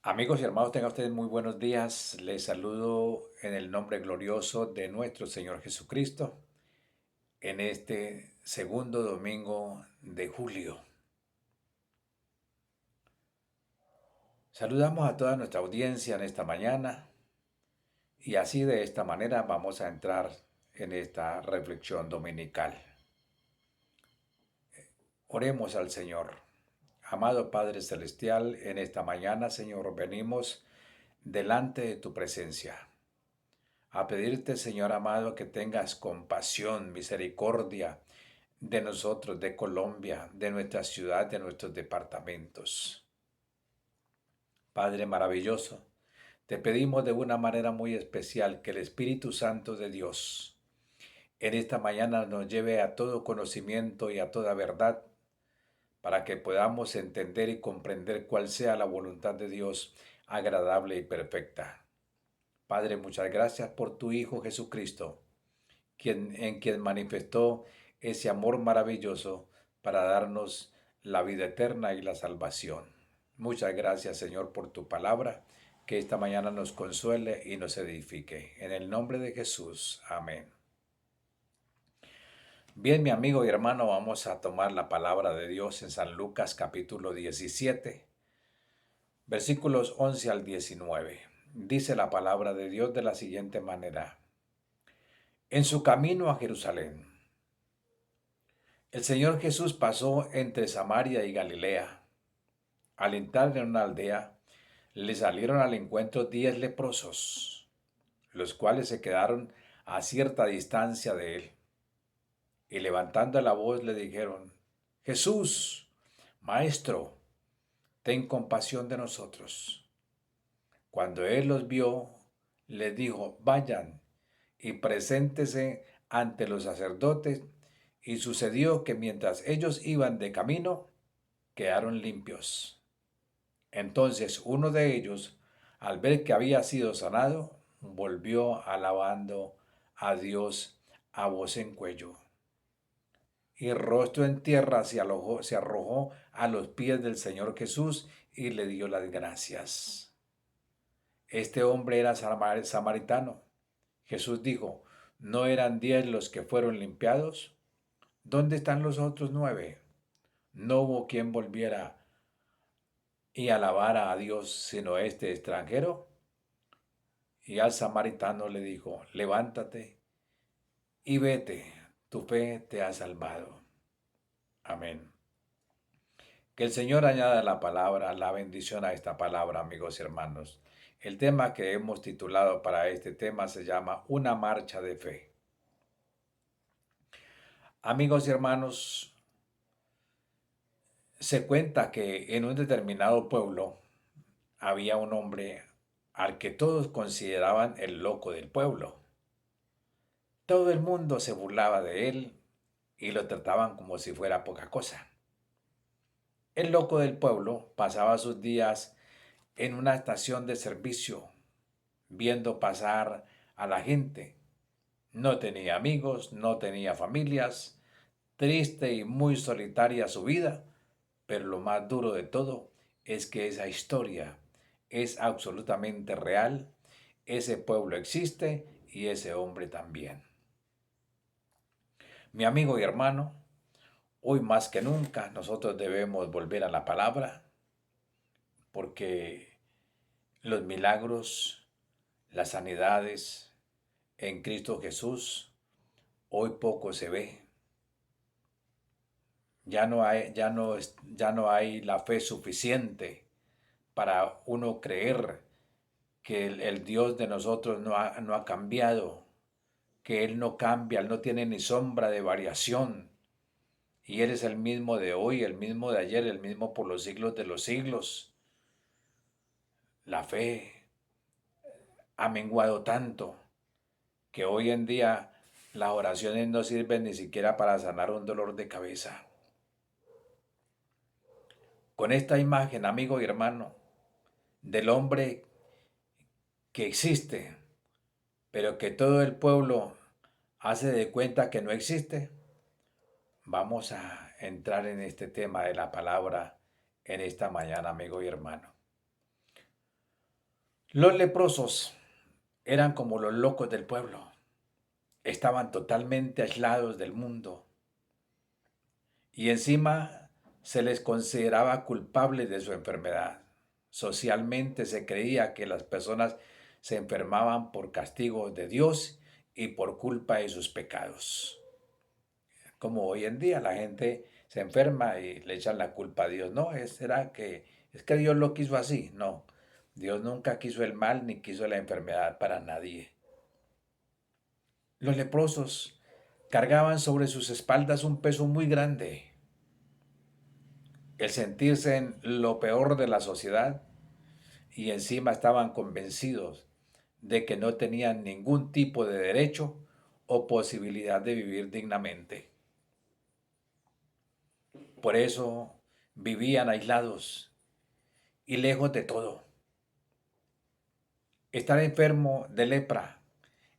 Amigos y hermanos, tengan ustedes muy buenos días. Les saludo en el nombre glorioso de nuestro Señor Jesucristo en este segundo domingo de julio. Saludamos a toda nuestra audiencia en esta mañana y así de esta manera vamos a entrar en esta reflexión dominical. Oremos al Señor. Amado Padre Celestial, en esta mañana, Señor, venimos delante de tu presencia a pedirte, Señor amado, que tengas compasión, misericordia de nosotros, de Colombia, de nuestra ciudad, de nuestros departamentos. Padre maravilloso, te pedimos de una manera muy especial que el Espíritu Santo de Dios en esta mañana nos lleve a todo conocimiento y a toda verdad para que podamos entender y comprender cuál sea la voluntad de Dios agradable y perfecta. Padre, muchas gracias por tu Hijo Jesucristo, en quien manifestó ese amor maravilloso para darnos la vida eterna y la salvación. Muchas gracias, Señor, por tu palabra, que esta mañana nos consuele y nos edifique. En el nombre de Jesús. Amén. Bien, mi amigo y hermano, vamos a tomar la palabra de Dios en San Lucas capítulo 17, versículos 11 al 19. Dice la palabra de Dios de la siguiente manera. En su camino a Jerusalén, el Señor Jesús pasó entre Samaria y Galilea. Al entrar en una aldea, le salieron al encuentro 10 leprosos, los cuales se quedaron a cierta distancia de él, y levantando la voz le dijeron, Jesús, Maestro, ten compasión de nosotros. Cuando él los vio, les dijo, vayan y preséntese ante los sacerdotes, y sucedió que mientras ellos iban de camino, quedaron limpios. Entonces uno de ellos, al ver que había sido sanado, volvió alabando a Dios a voz en cuello. Y rostro en tierra se arrojó a los pies del Señor Jesús y le dio las gracias. Este hombre era samaritano. Jesús dijo, ¿no eran 10 los que fueron limpiados? ¿Dónde están los otros 9? No hubo quien volviera y alabara a Dios sino este extranjero. Y al samaritano le dijo, levántate y vete, tu fe te ha salvado. Amén. Que el Señor añada la palabra, la bendición a esta palabra, amigos y hermanos. El tema que hemos titulado para este tema se llama Una marcha de fe. Amigos y hermanos, se cuenta que en un determinado pueblo había un hombre al que todos consideraban el loco del pueblo. Todo el mundo se burlaba de él y lo trataban como si fuera poca cosa. El loco del pueblo pasaba sus días en una estación de servicio, viendo pasar a la gente. No tenía amigos, no tenía familias, triste y muy solitaria su vida, pero lo más duro de todo es que esa historia es absolutamente real, ese pueblo existe y ese hombre también. Mi amigo y hermano, hoy más que nunca nosotros debemos volver a la palabra porque los milagros, las sanidades en Cristo Jesús hoy poco se ve. Ya no hay la fe suficiente para uno creer que el Dios de nosotros no ha cambiado, que Él no cambia, Él no tiene ni sombra de variación. Y Él es el mismo de hoy, el mismo de ayer, el mismo por los siglos de los siglos. La fe ha menguado tanto que hoy en día las oraciones no sirven ni siquiera para sanar un dolor de cabeza. Con esta imagen, amigo y hermano, del hombre que existe, pero que todo el pueblo hace de cuenta que no existe, vamos a entrar en este tema de la palabra en esta mañana, amigo y hermano. Los leprosos eran como los locos del pueblo. Estaban totalmente aislados del mundo y encima se les consideraba culpables de su enfermedad. Socialmente se creía que las personas se enfermaban por castigo de Dios y por culpa de sus pecados. Como hoy en día la gente se enferma y le echan la culpa a Dios. No, es que Dios lo quiso así. No, Dios nunca quiso el mal ni quiso la enfermedad para nadie. Los leprosos cargaban sobre sus espaldas un peso muy grande. El sentirse en lo peor de la sociedad y encima estaban convencidos de que no tenían ningún tipo de derecho o posibilidad de vivir dignamente. Por eso vivían aislados y lejos de todo. Estar enfermo de lepra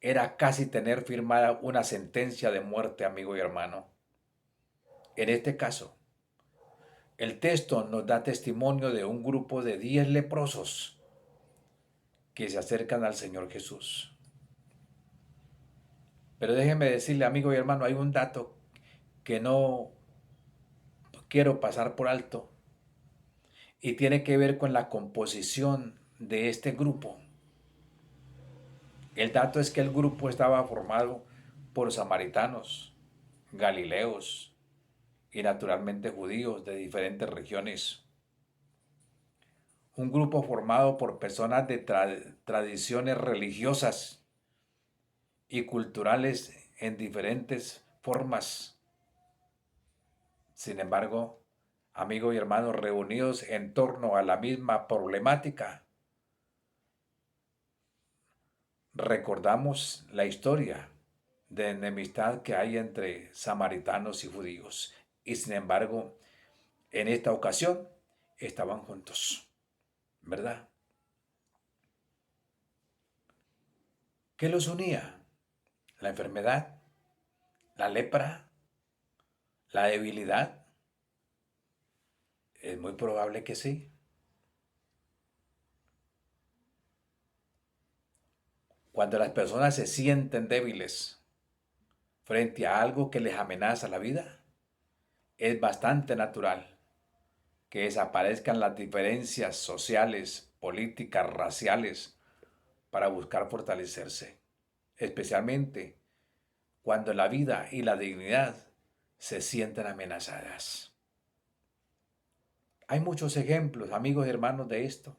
era casi tener firmada una sentencia de muerte, amigo y hermano. En este caso, el texto nos da testimonio de un grupo de 10 leprosos que se acercan al Señor Jesús. Pero déjeme decirle, amigo y hermano, hay un dato que no quiero pasar por alto y tiene que ver con la composición de este grupo. El dato es que el grupo estaba formado por samaritanos, galileos y naturalmente judíos de diferentes regiones. Un grupo formado por personas de tradiciones religiosas y culturales en diferentes formas. Sin embargo, amigos y hermanos, reunidos en torno a la misma problemática, recordamos la historia de enemistad que hay entre samaritanos y judíos. Y sin embargo, en esta ocasión estaban juntos, ¿verdad? ¿Qué los unía? ¿La enfermedad? ¿La lepra? ¿La debilidad? Es muy probable que sí. Cuando las personas se sienten débiles frente a algo que les amenaza la vida, es bastante natural que desaparezcan las diferencias sociales, políticas, raciales, para buscar fortalecerse, especialmente cuando la vida y la dignidad se sienten amenazadas. Hay muchos ejemplos, amigos y hermanos, de esto.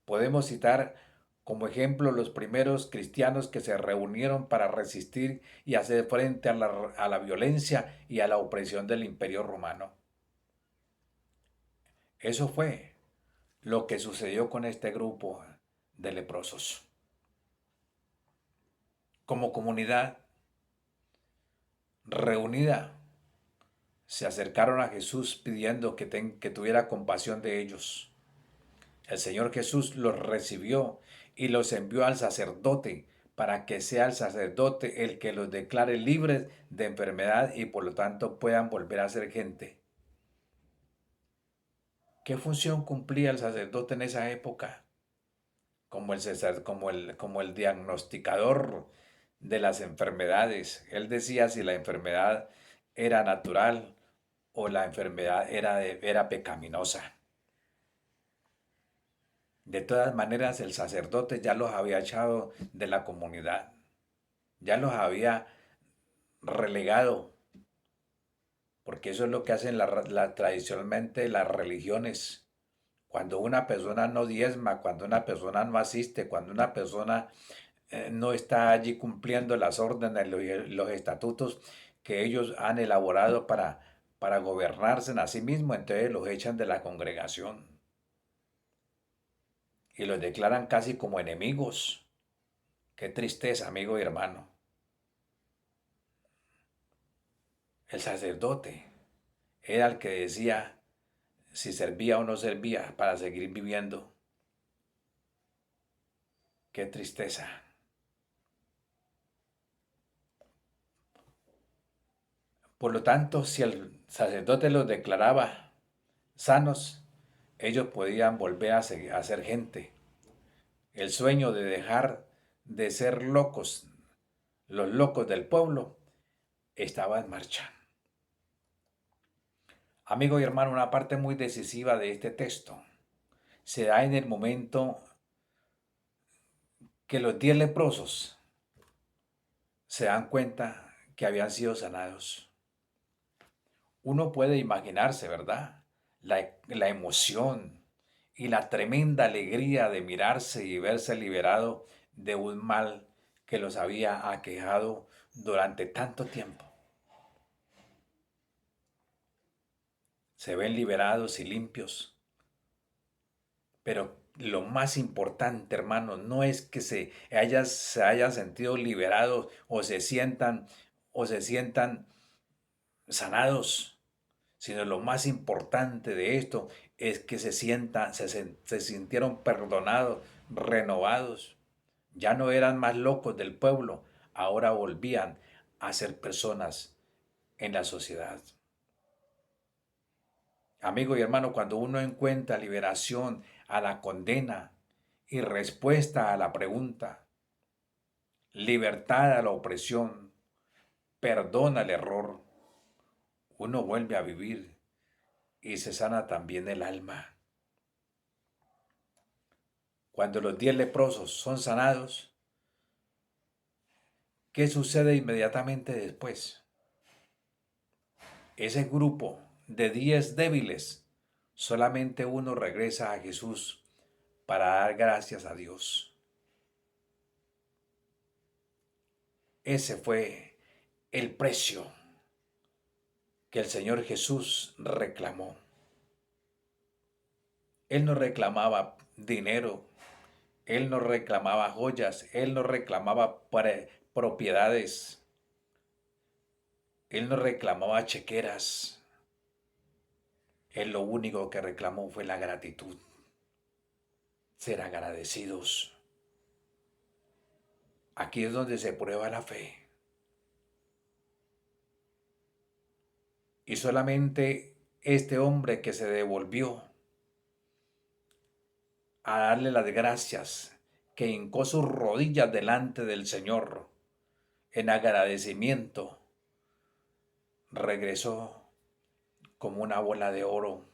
Podemos citar como ejemplo los primeros cristianos que se reunieron para resistir y hacer frente a la violencia y a la opresión del Imperio Romano. Eso fue lo que sucedió con este grupo de leprosos. Como comunidad reunida, se acercaron a Jesús pidiendo que tuviera compasión de ellos. El Señor Jesús los recibió y los envió al sacerdote para que sea el sacerdote el que los declare libres de enfermedad y por lo tanto puedan volver a ser gente. ¿Qué función cumplía el sacerdote en esa época? Como el diagnosticador de las enfermedades. Él decía si la enfermedad era natural o la enfermedad era pecaminosa. De todas maneras, el sacerdote ya los había echado de la comunidad, ya los había relegado, porque eso es lo que hacen tradicionalmente las religiones. Cuando una persona no diezma, cuando una persona no asiste, cuando una persona no está allí cumpliendo las órdenes, los estatutos que ellos han elaborado para gobernarse a sí mismos, entonces los echan de la congregación y los declaran casi como enemigos. Qué tristeza, amigo y hermano. El sacerdote era el que decía si servía o no servía para seguir viviendo. Qué tristeza. Por lo tanto, si el sacerdote los declaraba sanos, ellos podían volver a ser gente. El sueño de dejar de ser locos, los locos del pueblo, estaba en marcha. Amigo y hermano, una parte muy decisiva de este texto se da en el momento que los 10 leprosos se dan cuenta que habían sido sanados. Uno puede imaginarse, ¿verdad? La emoción y la tremenda alegría de mirarse y verse liberado de un mal que los había aquejado durante tanto tiempo. Se ven liberados y limpios, pero lo más importante, hermanos, no es que se hayan sentido liberados o se sientan sanados, sino lo más importante de esto es que se sintieron perdonados, renovados. Ya no eran más locos del pueblo, ahora volvían a ser personas en la sociedad. Amigo y hermano, cuando uno encuentra liberación a la condena y respuesta a la pregunta, libertad a la opresión, perdón al error, uno vuelve a vivir y se sana también el alma. Cuando los 10 leprosos son sanados, ¿qué sucede inmediatamente después? Ese grupo de 10 débiles, solamente uno regresa a Jesús para dar gracias a Dios. Ese fue el precio que el Señor Jesús reclamó. Él no reclamaba dinero, Él no reclamaba joyas, Él no reclamaba propiedades, Él no reclamaba chequeras. Él lo único que reclamó fue la gratitud, ser agradecidos. Aquí es donde se prueba la fe. Y solamente este hombre que se devolvió a darle las gracias, que hincó sus rodillas delante del Señor en agradecimiento, regresó como una bola de oro.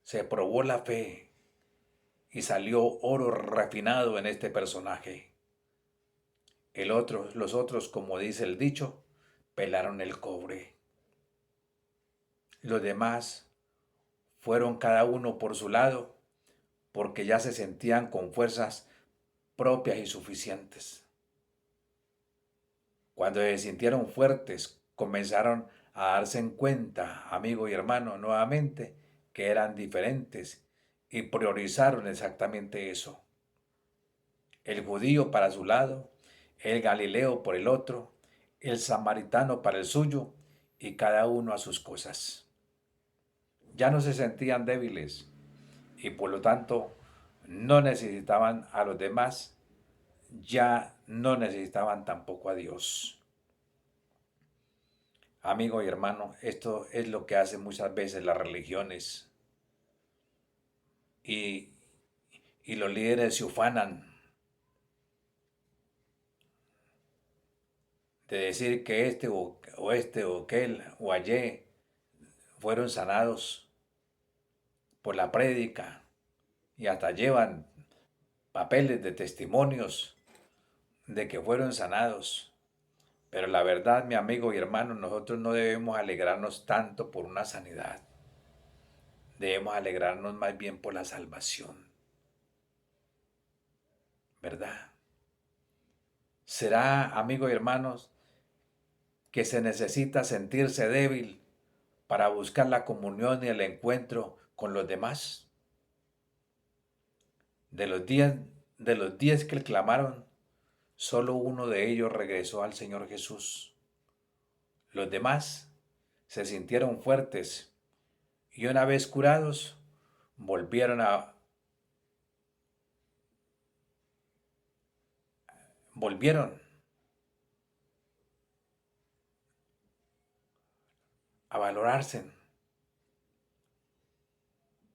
Se probó la fe y salió oro refinado en este personaje. Los otros, como dice el dicho, pelaron el cobre. Los demás fueron cada uno por su lado, porque ya se sentían con fuerzas propias y suficientes. Cuando se sintieron fuertes, comenzaron a darse en cuenta, amigo y hermano, nuevamente, que eran diferentes y priorizaron exactamente eso. El judío para su lado, el galileo por el otro, el samaritano para el suyo y cada uno a sus cosas. Ya no se sentían débiles y por lo tanto no necesitaban a los demás, ya no necesitaban tampoco a Dios. Amigo y hermano, esto es lo que hacen muchas veces las religiones y, y los líderes se ufanan de decir que este o aquel o ayer fueron sanados por la prédica y hasta llevan papeles de testimonios de que fueron sanados. Pero la verdad, mi amigo y hermano, nosotros no debemos alegrarnos tanto por una sanidad. Debemos alegrarnos más bien por la salvación. ¿Verdad? ¿Será, amigos y hermanos, que se necesita sentirse débil para buscar la comunión y el encuentro con los demás? De los 10 que clamaron, solo uno de ellos regresó al Señor Jesús. Los demás se sintieron fuertes y una vez curados, volvieron a, volvieron a valorarse.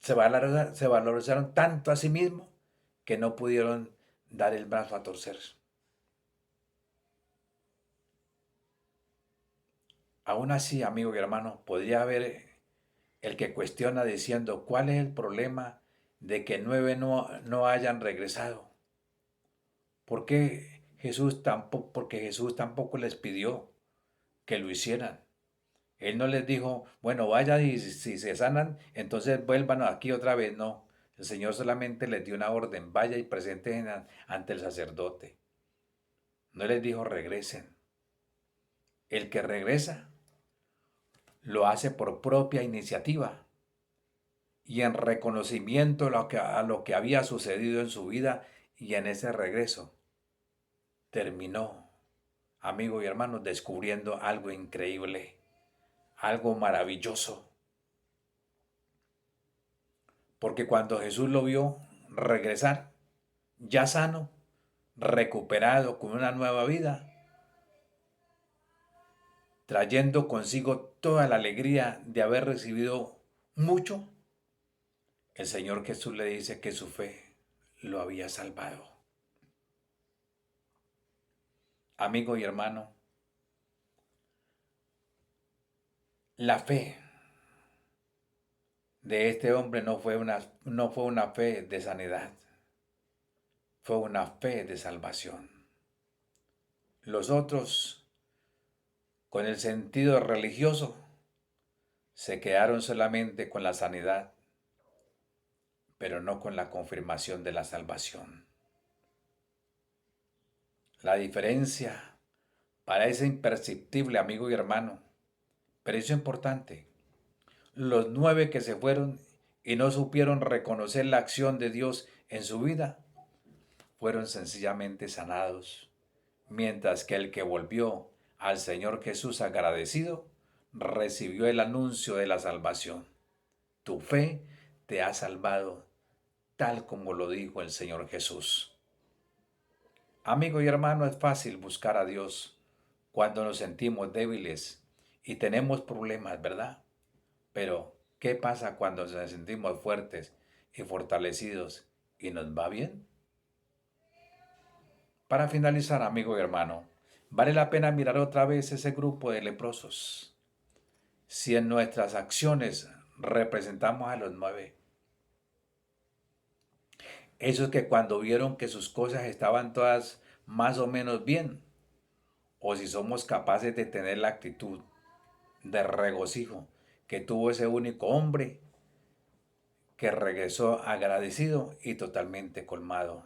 Se valorizaron tanto a sí mismos que no pudieron dar el brazo a torcer. Aún así, amigo y hermano, podría haber el que cuestiona diciendo, ¿cuál es el problema de que 9 no hayan regresado? ¿Por qué Jesús tampoco? Porque Jesús tampoco les pidió que lo hicieran. Él no les dijo, bueno, vayan y si se sanan, entonces vuelvan aquí otra vez. No, el Señor solamente les dio una orden, vaya y presenten ante el sacerdote. No les dijo regresen. El que regresa lo hace por propia iniciativa y en reconocimiento a lo que había sucedido en su vida, y en ese regreso terminó, amigo y hermano, descubriendo algo increíble, algo maravilloso. Porque cuando Jesús lo vio regresar, ya sano, recuperado con una nueva vida, trayendo consigo toda la alegría de haber recibido mucho, el Señor Jesús le dice que su fe lo había salvado. Amigo y hermano, la fe de este hombre no fue una fe de sanidad, fue una fe de salvación. Los otros, con el sentido religioso, se quedaron solamente con la sanidad, pero no con la confirmación de la salvación. La diferencia parece imperceptible, amigo y hermano, pero es importante. Los 9 que se fueron y no supieron reconocer la acción de Dios en su vida, fueron sencillamente sanados, mientras que el que volvió al Señor Jesús agradecido, recibió el anuncio de la salvación. Tu fe te ha salvado, tal como lo dijo el Señor Jesús. Amigo y hermano, es fácil buscar a Dios cuando nos sentimos débiles y tenemos problemas, ¿verdad? Pero, ¿qué pasa cuando nos sentimos fuertes y fortalecidos y nos va bien? Para finalizar, amigo y hermano, vale la pena mirar otra vez ese grupo de leprosos. Si en nuestras acciones representamos a los 9, esos que cuando vieron que sus cosas estaban todas más o menos bien, o si somos capaces de tener la actitud de regocijo que tuvo ese único hombre que regresó agradecido y totalmente colmado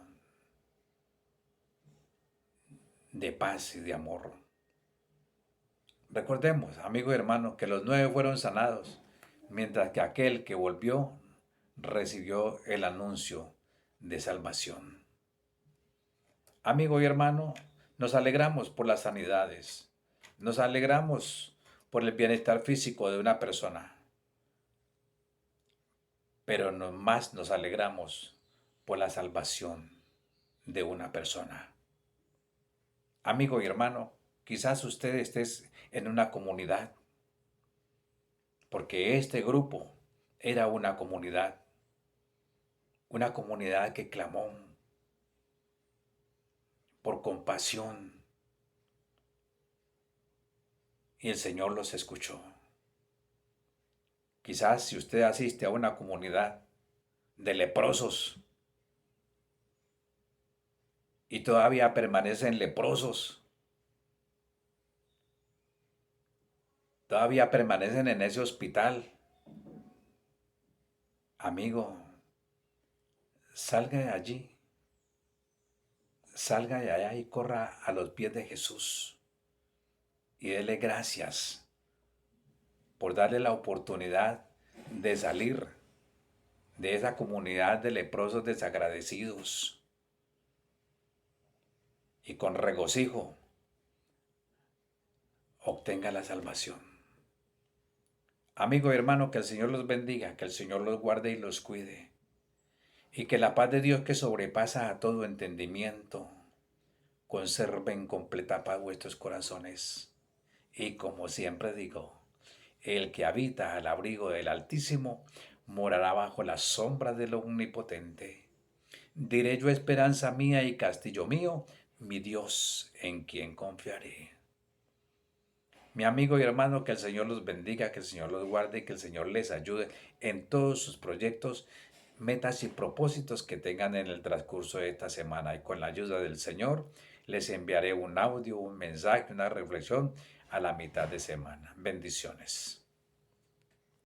de paz y de amor. Recordemos, amigo y hermano, que los 9 fueron sanados, mientras que aquel que volvió recibió el anuncio de salvación. Amigo y hermano, nos alegramos por las sanidades, nos alegramos por el bienestar físico de una persona, pero más nos alegramos por la salvación de una persona. Amigo y hermano, quizás usted esté en una comunidad, porque este grupo era una comunidad que clamó por compasión y el Señor los escuchó. Quizás si usted asiste a una comunidad de leprosos y todavía permanecen leprosos, todavía permanecen en ese hospital, amigo, salga de allí, salga de allá y corra a los pies de Jesús y dele gracias por darle la oportunidad de salir de esa comunidad de leprosos desagradecidos y con regocijo obtenga la salvación. Amigo y hermano, que el Señor los bendiga, que el Señor los guarde y los cuide, y que la paz de Dios que sobrepasa a todo entendimiento conserve en completa paz vuestros corazones. Y como siempre digo, el que habita al abrigo del Altísimo morará bajo la sombra del Omnipotente. Diré yo esperanza mía y castillo mío, mi Dios en quien confiaré. Mi amigo y hermano, que el Señor los bendiga, que el Señor los guarde, que el Señor les ayude en todos sus proyectos, metas y propósitos que tengan en el transcurso de esta semana. Y con la ayuda del Señor les enviaré un audio, un mensaje, una reflexión a la mitad de semana. Bendiciones.